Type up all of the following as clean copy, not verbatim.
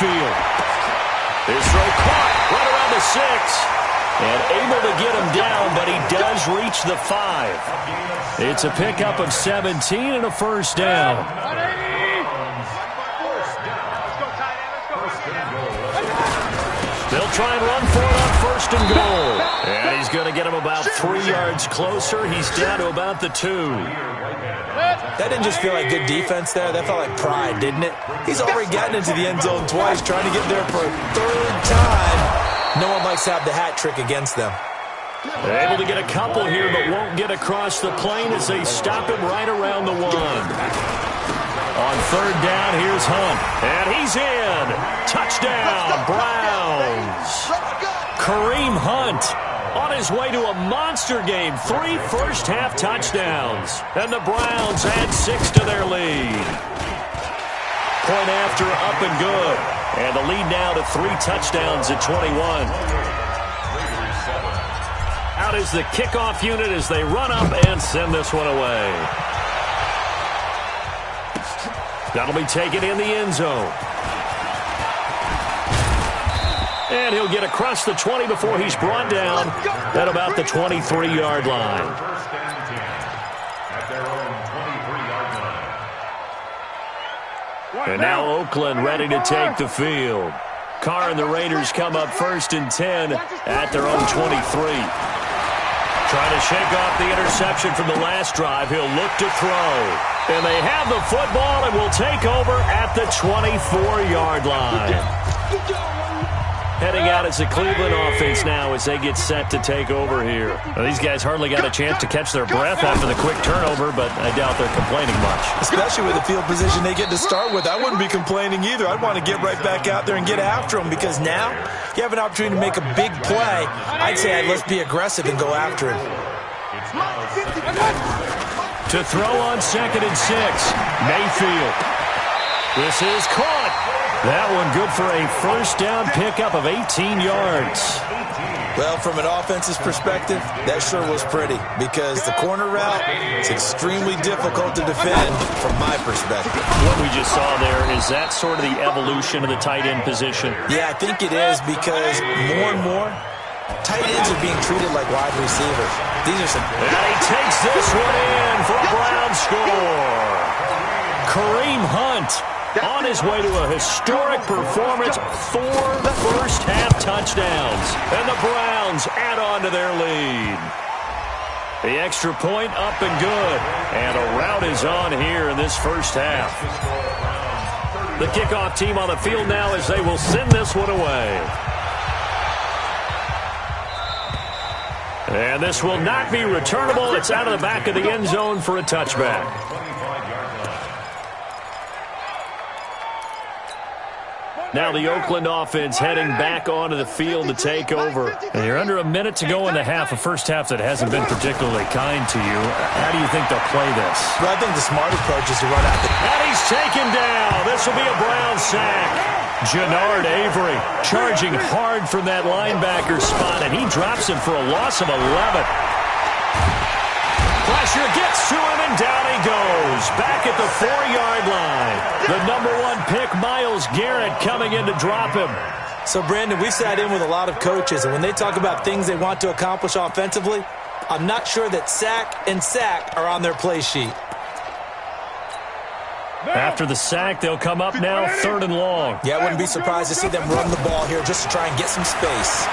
Mayfield. His throw caught right around the 6. And able to get him down, but he does reach the 5. It's a pickup of 17 and a first down. They'll try and run for it on first and goal. And he's going to get him about 3 yards closer. He's down to about the 2. That didn't just feel like good defense there. That felt like pride, didn't it? He's already gotten into the end zone twice, trying to get there for a 3rd time. No one likes to have the hat trick against them. They're able to get a couple here, but won't get across the plane as they stop him right around the 1. On 3rd down, here's Hunt. And he's in. Touchdown, Browns. Kareem Hunt on his way to a monster game. 3 first-half touchdowns. And the Browns add 6 to their lead. Point after, up and good. And the lead now to 3 touchdowns at 21. Out is the kickoff unit as they run up and send this one away. That'll be taken in the end zone. And he'll get across the 20 before he's brought down at about the 23-yard line. And now Oakland ready to take the field. Carr and the Raiders come up 1st and 10 at their own 23. Trying to shake off the interception from the last drive. He'll look to throw. And they have the football and will take over at the 24-yard line. Heading out as the Cleveland offense now as they get set to take over here. Well, these guys hardly got a chance to catch their breath after the quick turnover, but I doubt they're complaining much. Especially with the field position they get to start with. I wouldn't be complaining either. I'd want to get right back out there and get after them because now you have an opportunity to make a big play. I'd say let's be aggressive and go after him. To throw on 2nd and 6, Mayfield. This is caught. That one good for a first down pickup of 18 yards. Well, from an offense's perspective, that sure was pretty because the corner route is extremely difficult to defend from my perspective. What we just saw there, is that sort of the evolution of the tight end position? Yeah, I think it is because more and more, tight ends are being treated like wide receivers. These are some... And he takes this one in for a Browns score. Kareem Hunt on his way to a historic performance, 4 first-half touchdowns. And the Browns add on to their lead. The extra point up and good. And a rout is on here in this first half. The kickoff team on the field now as they will send this one away. And this will not be returnable. It's out of the back of the end zone for a touchback. Now the Oakland offense heading back onto the field to take over. And you're under a minute to go in the half, a first half that hasn't been particularly kind to you. How do you think they'll play this? Well, I think the smart approach is to run out the... And he's taken down. This will be a Brown sack. Jannard Avery charging hard from that linebacker spot, and he drops him for a loss of 11. Pressure gets to him, and down he goes. Back at the 4-yard line. The #1 pick, Myles Garrett, coming in to drop him. So, Brandon, we've sat in with a lot of coaches, and when they talk about things they want to accomplish offensively, I'm not sure that sack and sack are on their play sheet. After the sack, they'll come up now 3rd and long. Yeah, I wouldn't be surprised to see them run the ball here just to try and get some space.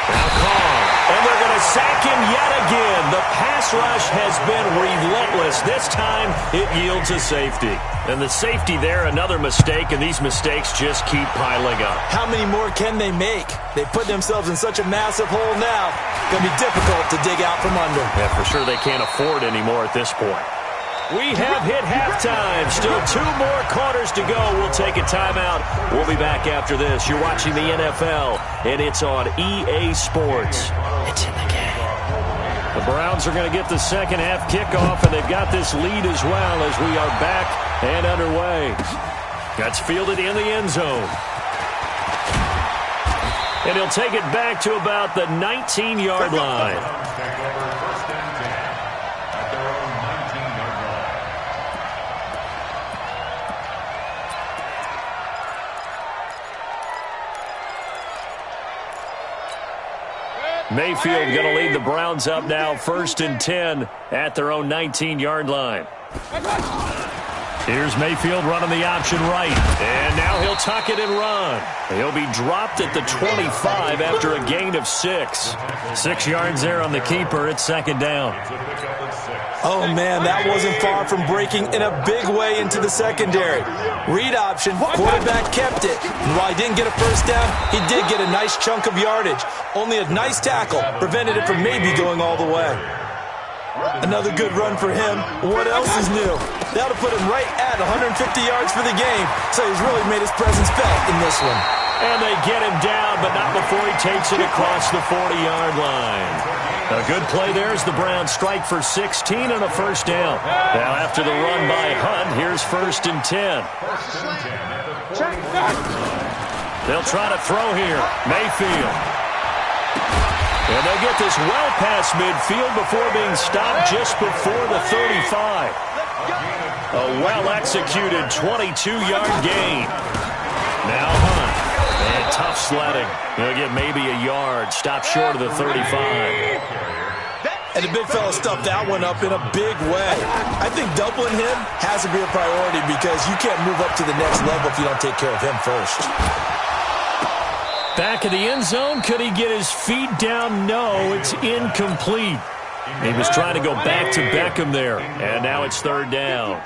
Now Carr, and they're going to sack him yet again. The pass rush has been relentless. This time, it yields a safety. And the safety there, another mistake, and these mistakes just keep piling up. How many more can they make? They put themselves in such a massive hole now. Going to be difficult to dig out from under. Yeah, for sure they can't afford anymore at this point. We have hit halftime. Still 2 more quarters to go. We'll take a timeout. We'll be back after this. You're watching the NFL, and it's on EA Sports. It's in the game. The Browns are going to get the second half kickoff, and they've got this lead as well as we are back and underway. That's fielded in the end zone. And he'll take it back to about the 19-yard line. Mayfield going to lead the Browns up now 1st and 10 at their own 19-yard line. Here's Mayfield running the option right. And now he'll tuck it and run. He'll be dropped at the 25 after a gain of 6. 6 yards there on the keeper. It's 2nd down. Oh, man, that wasn't far from breaking in a big way into the secondary. Read option, quarterback kept it. And while he didn't get a first down, he did get a nice chunk of yardage. Only a nice tackle prevented it from maybe going all the way. Another good run for him. What else is new? That'll put him right at 150 yards for the game. So he's really made his presence felt in this one. And they get him down, but not before he takes it across the 40-yard line. A good play there as the Browns strike for 16 and a first down. Now after the run by Hunt, here's 1st and 10. They'll try to throw here. Mayfield. And they'll get this well past midfield before being stopped just before the 35. A well-executed 22-yard gain. Now Hunt. And tough sledding. He'll get maybe a yard. Stop short of the 35. And the big fella stuffed that one up in a big way. I think doubling him has to be a priority because you can't move up to the next level if you don't take care of him first. Back in the end zone, could he get his feet down? No, it's incomplete. He was trying to go back to Beckham there, and now it's 3rd down.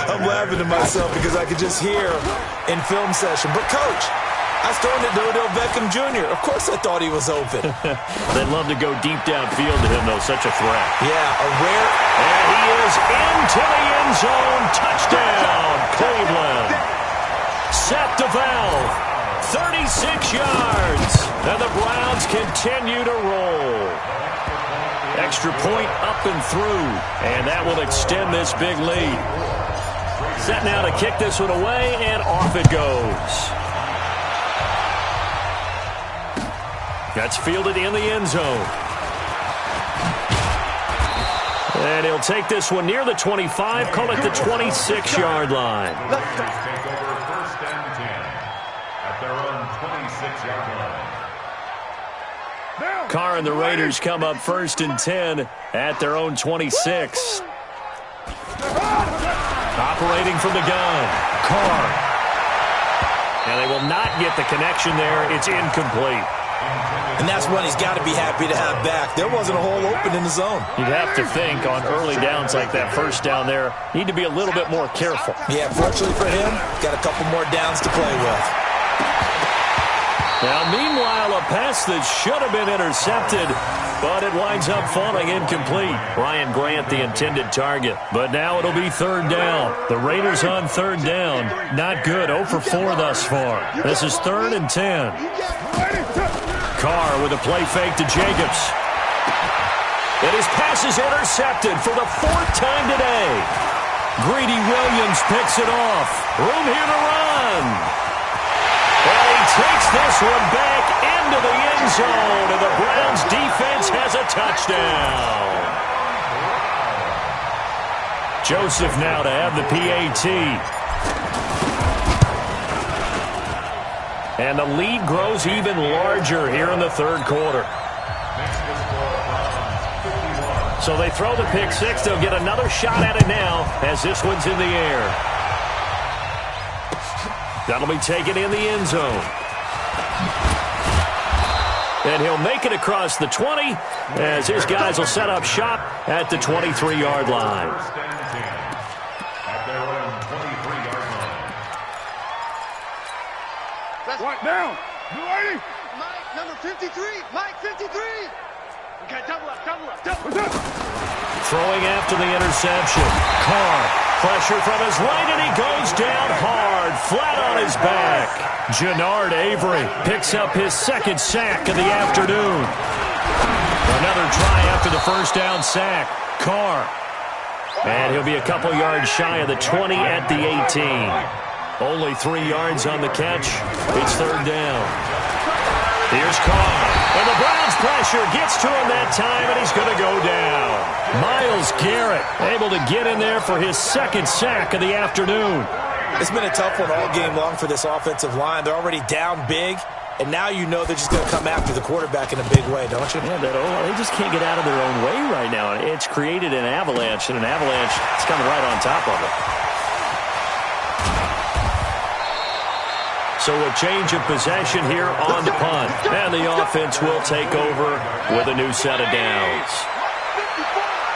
I'm laughing to myself because I could just hear in film session. But, Coach, I was throwing it to Odell Beckham Jr. Of course I thought he was open. They'd love to go deep downfield to him, though. Such a threat. Yeah, a rare. And he is into the end zone. Touchdown, Cleveland. Set the valve. 36 yards. And the Browns continue to roll. Extra point up and through. And that will extend this big lead. Set now to kick this one away, and off it goes. That's fielded in the end zone. And he'll take this one near the 25, call it the 26-yard line. Carr and the Raiders come up 1st and 10 at their own 26. Operating from the gun, Carr. And they will not get the connection there. It's incomplete. And that's one he's got to be happy to have back. There wasn't a hole open in the zone. You'd have to think on early downs like that, first down there, need to be a little bit more careful. Yeah, fortunately for him, got a couple more downs to play with. Now, meanwhile, a pass that should have been intercepted, but it winds up falling incomplete. Ryan Grant, the intended target. But now it'll be 3rd down. The Raiders on 3rd down. Not good. 0 for 4 thus far. This is 3rd and 10. Carr with a play fake to Jacobs. And his pass is intercepted for the 4th time today. Greedy Williams picks it off. Room here to run. And he takes this one back into the end zone, and the Browns defense has a touchdown. Joseph now to have the PAT. And the lead grows even larger here in the 3rd quarter. So they throw the pick 6. They'll get another shot at it now as this one's in the air. That'll be taken in the end zone. And he'll make it across the 20 as his guys will set up shop at the 23-yard line. What down? You ready? Mike, number 53. Mike, 53. Okay, double up, double up, double up. Throwing after the interception. Carr. Pressure from his right, and he goes down hard, flat on his back. Jannard Avery picks up his 2nd sack of the afternoon. Another try after the first down sack. Carr. And he'll be a couple yards shy of the 20 at the 18. Only 3 yards on the catch. It's 3rd down. Here's Carr. And the Browns pressure gets to him that time, and he's going to go down. Myles Garrett able to get in there for his 2nd sack of the afternoon. It's been a tough one all game long for this offensive line. They're already down big, and now you know they're just going to come after the quarterback in a big way, don't you? Yeah, they just can't get out of their own way right now. It's created an avalanche, and an avalanche is coming right on top of it. So a change of possession here on the punt. And the offense will take over with a new set of downs.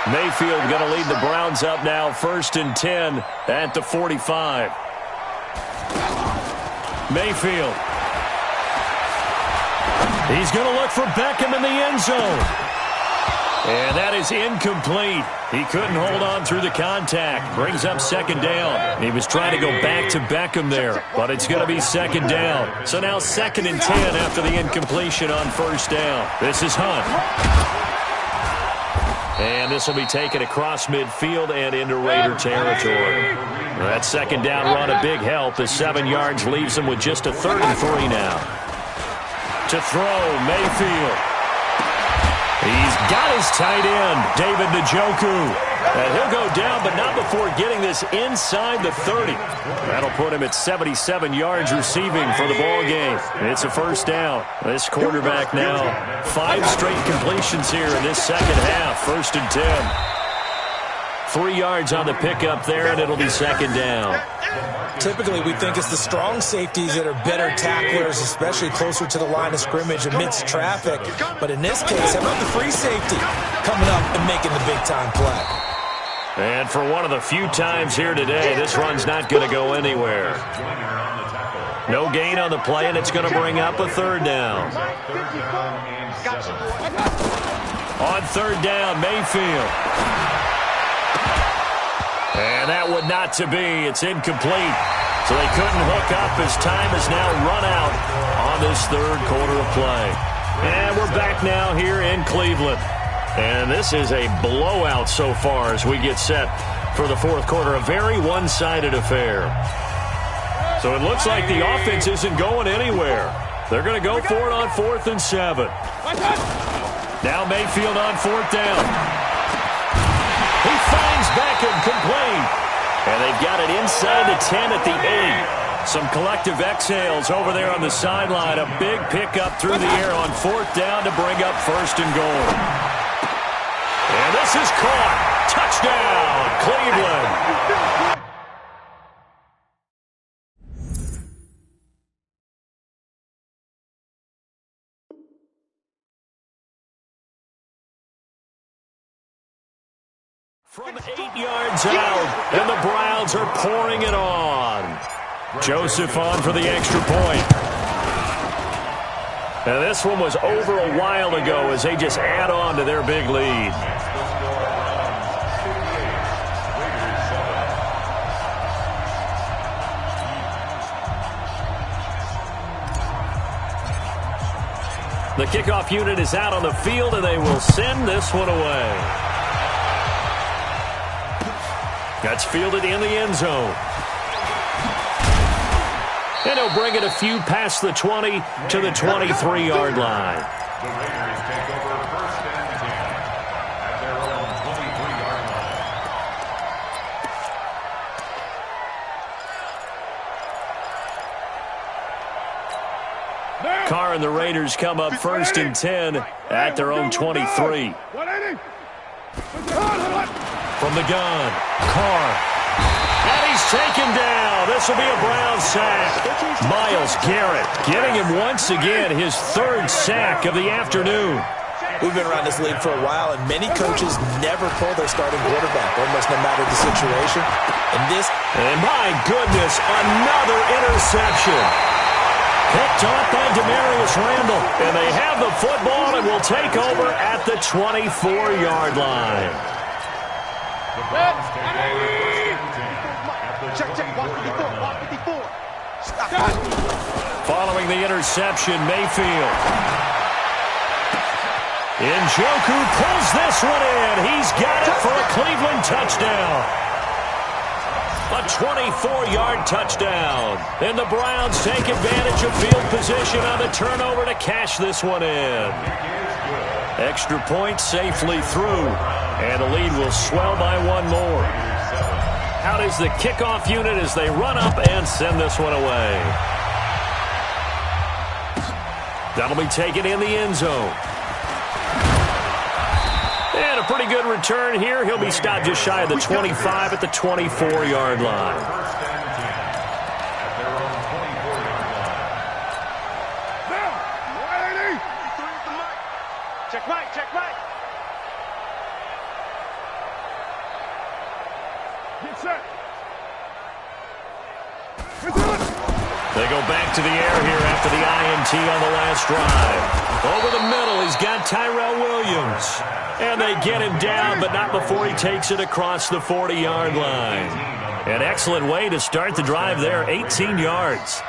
Mayfield going to lead the Browns up now, 1st and 10 at the 45. Mayfield. He's going to look for Beckham in the end zone. And that is incomplete. He couldn't hold on through the contact. Brings up 2nd down. He was trying to go back to Beckham there, but it's going to be 2nd down. So now 2nd and 10 after the incompletion on 1st down. This is Hunt. And this will be taken across midfield and into Raider territory. That 2nd down run a big help. The 7 yards leaves them with just a 3rd and 3 now. To throw, Mayfield. He's got his tight end, David Njoku. And he'll go down, but not before getting this inside the 30. That'll put him at 77 yards receiving for the ball game. It's a 1st down. This quarterback now 5 straight completions here in this 2nd half. 1st and 10. 3 yards on the pickup there, and it'll be 2nd down. Typically, we think it's the strong safeties that are better tacklers, especially closer to the line of scrimmage amidst traffic. But in this case, how about the free safety coming up and making the big-time play? And for one of the few times here today, this run's not going to go anywhere. No gain on the play, and it's going to bring up a 3rd down. On 3rd down, Mayfield. And that would not to be. It's incomplete. So they couldn't hook up as time has now run out on this 3rd quarter of play. And we're back now here in Cleveland. And this is a blowout so far as we get set for the 4th quarter. A very one-sided affair. So it looks like the offense isn't going anywhere. They're going to go for it on 4th and 7. Now Mayfield on 4th down. He finds Beckham complete. And they've got it inside the 10 at the 8. Some collective exhales over there on the sideline. A big pickup through the air on 4th down to bring up 1st and goal. And this is caught. Touchdown, Cleveland. From 8 yards out, and the Browns are pouring it on. Joseph on for the extra point. And this one was over a while ago as they just add on to their big lead. The kickoff unit is out on the field, and they will send this one away. That's fielded in the end zone. And he'll bring it a few past the 20 to the 23-yard line. The Raiders take over 1st and 10 at their own 23-yard line. Carr and the Raiders come up 1st and 10 at their own 23. From the gun, Carr. And he's taken down. This will be a Brown sack. Myles Garrett getting him once again his 3rd sack of the afternoon. We've been around this league for a while, and many coaches never pull their starting quarterback, almost no matter the situation. And my goodness, another interception. Picked off by Demarius Randall. And they have the football and will take over at the 24-yard line. The Browns take over 1st and 10 at the Check, 154. Following the interception, Mayfield. Njoku pulls this one in. He's got it for a Cleveland touchdown. A 24-yard touchdown. And the Browns take advantage of field position on the turnover to cash this one in. Extra point safely through. And the lead will swell by one more. Out is the kickoff unit as they run up and send this one away. That'll be taken in the end zone. And a pretty good return here. He'll be stopped just shy of the 25 at the 24-yard line. Check Mike, check Mike. Get set. They go back to the air here after the INT on the last drive. Over the middle, he's got Tyrell Williams. And they get him down, but not before he takes it across the 40-yard line. An excellent way to start the drive there, 18 yards.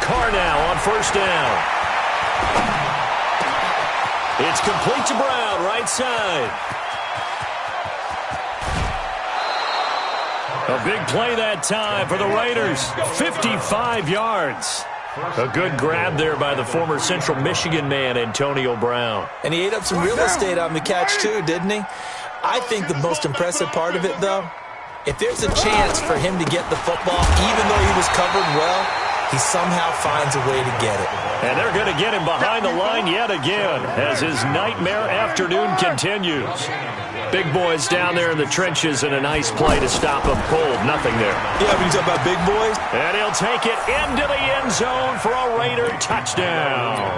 Carr now on first down. It's complete to Brown, right side. A big play that time for the Raiders. 55 yards. A good grab there by the former Central Michigan man, Antonio Brown. And he ate up some real estate on the catch, too, didn't he? I think the most impressive part of it, though, if there's a chance for him to get the football, even though he was covered well, he somehow finds a way to get it. And they're going to get him behind the line yet again as his nightmare afternoon continues. Big boys down there in the trenches, and a nice play to stop him cold. Nothing there. Yeah, when you talk about big boys. And he'll take it into the end zone for a Raider touchdown.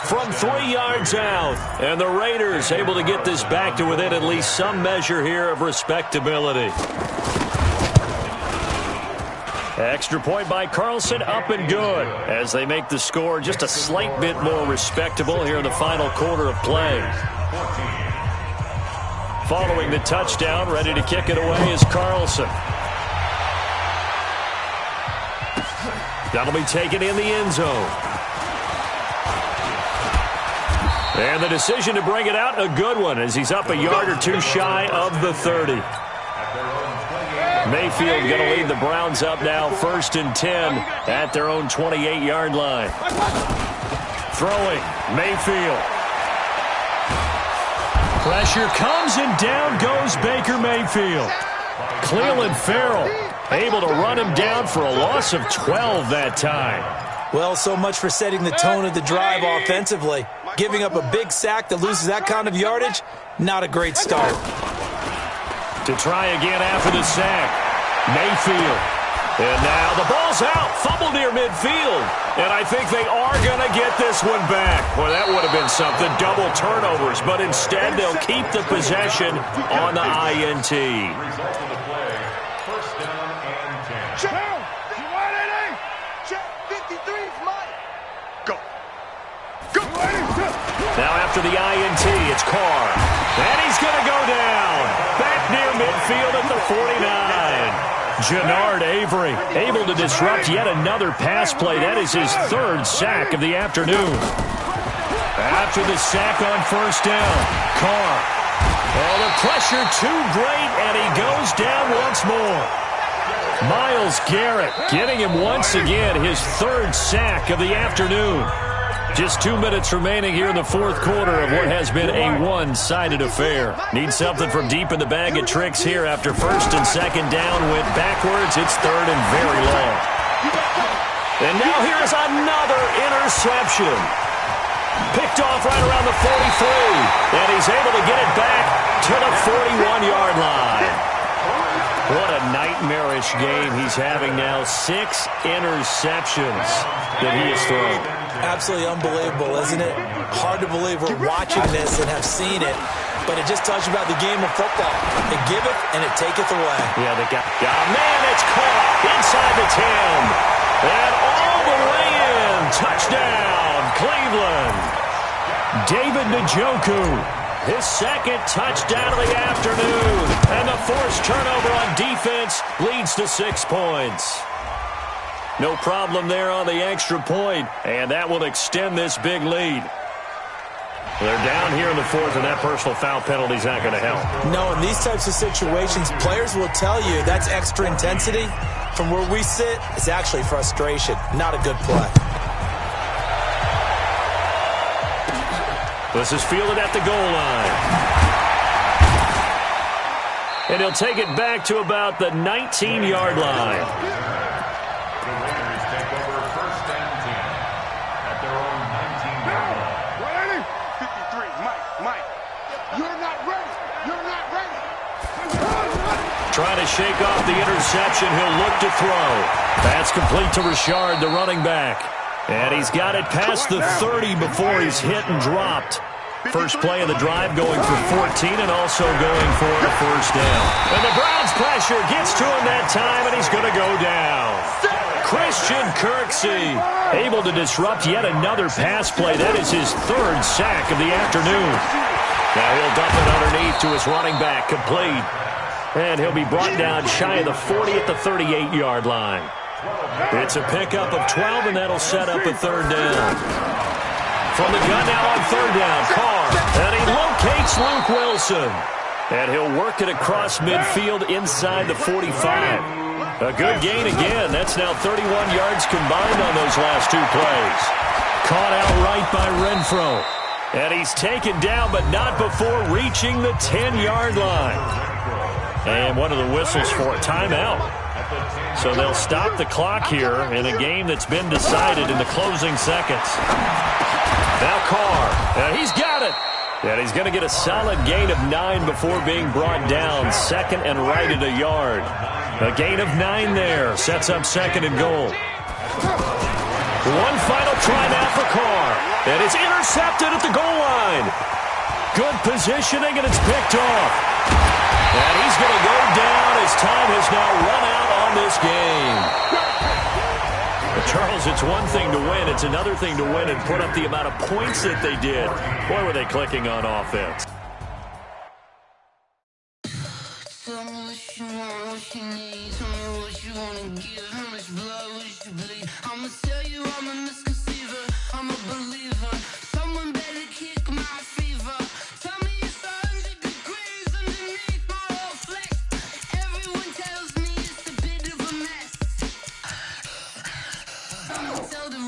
From 3 yards out, and the Raiders able to get this back to within at least some measure here of respectability. Extra point by Carlson, up and good, as they make the score just a slight bit more respectable here in the final quarter of play. Following the touchdown, ready to kick it away is Carlson. That'll be taken in the end zone. And the decision to bring it out, a good one, as he's up a yard or two shy of the 30. Mayfield going to lead the Browns up now, 1st and 10 at their own 28-yard line. Throwing, Mayfield. Pressure comes, and down goes Baker Mayfield. Cleveland Farrell able to run him down for a loss of 12 that time. Well, so much for setting the tone of the drive offensively. Giving up a big sack that loses that kind of yardage, not a great start. To try again after the sack, Mayfield. And now the ball's out, fumble near midfield. And I think they are going to get this one back. Well, that would have been something, double turnovers. But instead, they'll keep the possession on the INT. Result of the play, 1st down and 10. Check. Check. 53 is mine. Go. Go. Now after the INT, it's Carr. And he's going to go down. Back near midfield at the 49. Jannard Avery able to disrupt yet another pass play. That is his 3rd sack of the afternoon. After the sack on first down, Carr. Oh, the pressure too great, and he goes down once more. Myles Garrett getting him once again, his 3rd sack of the afternoon. Just 2 minutes remaining here in the 4th quarter of what has been a one-sided affair. Need something from deep in the bag of tricks here after 1st and 2nd down went backwards. It's 3rd and very long. And now here is another interception. Picked off right around the 43. And he's able to get it back to the 41-yard line. What a nightmarish game he's having now. 6 interceptions that he has thrown. Absolutely unbelievable, isn't it? Hard to believe we're watching this and have seen it, but it just tells you about the game of football. It giveth and it taketh away. Yeah, they got man, it's caught inside the 10. And all the way in. Touchdown, Cleveland. David Njoku, his 2nd touchdown of the afternoon. And the forced turnover on defense leads to 6 points. No problem there on the extra point, and that will extend this big lead. They're down here in the 4th, and that personal foul penalty is not going to help. No, in these types of situations, players will tell you that's extra intensity. From where we sit, it's actually frustration, not a good play. This is fielded at the goal line. and he'll take it back to about the 19-yard line. The Raiders take over first and 10 at their own 19-yard line. 53, Mike, you're not ready. You're not ready. Trying to shake off the interception. He'll look to throw. That's complete to Richard, the running back. And he's got it past the 30 before he's hit and dropped. First play of the drive going for 14 and also going for a first down. And the Browns pressure gets to him that time, and he's going to go down. Christian Kirksey able to disrupt yet another pass play. That is his third sack of the afternoon. Now he'll dump it underneath to his running back, complete. And he'll be brought down shy of the 40 at the 38-yard line. It's a pickup of 12, and that'll set up a third down. From the gun now on third down, Carr. And he locates Luke Wilson. And he'll work it across midfield inside the 45. A good gain again. That's now 31 yards combined on those last two plays. Caught outright by Renfro. And he's taken down, but not before reaching the 10-yard line. And one of the whistles for a timeout. So they'll stop the clock here in a game that's been decided in the closing seconds. Now Carr, and he's got it. And he's going to get a solid gain of 9 before being brought down. Second and right at a yard. A gain of 9 there. Sets up second and goal. One final try now for Carr. And it's intercepted at the goal line. Good positioning, and it's picked off. And he's going to go down as time has now run out on this game. But Charles, it's one thing to win. It's another thing to win and put up the amount of points that they did. Boy, were they clicking on offense. Tell me what you want, what you need. Tell me what you want to give. How much blood would you bleed? I'ma tell you I'm a misconceiver. I'm a believer. Someone better kick my fever. Tell me it's 100 degrees underneath my whole flesh. Everyone tells me it's a bit of a mess. I'ma tell the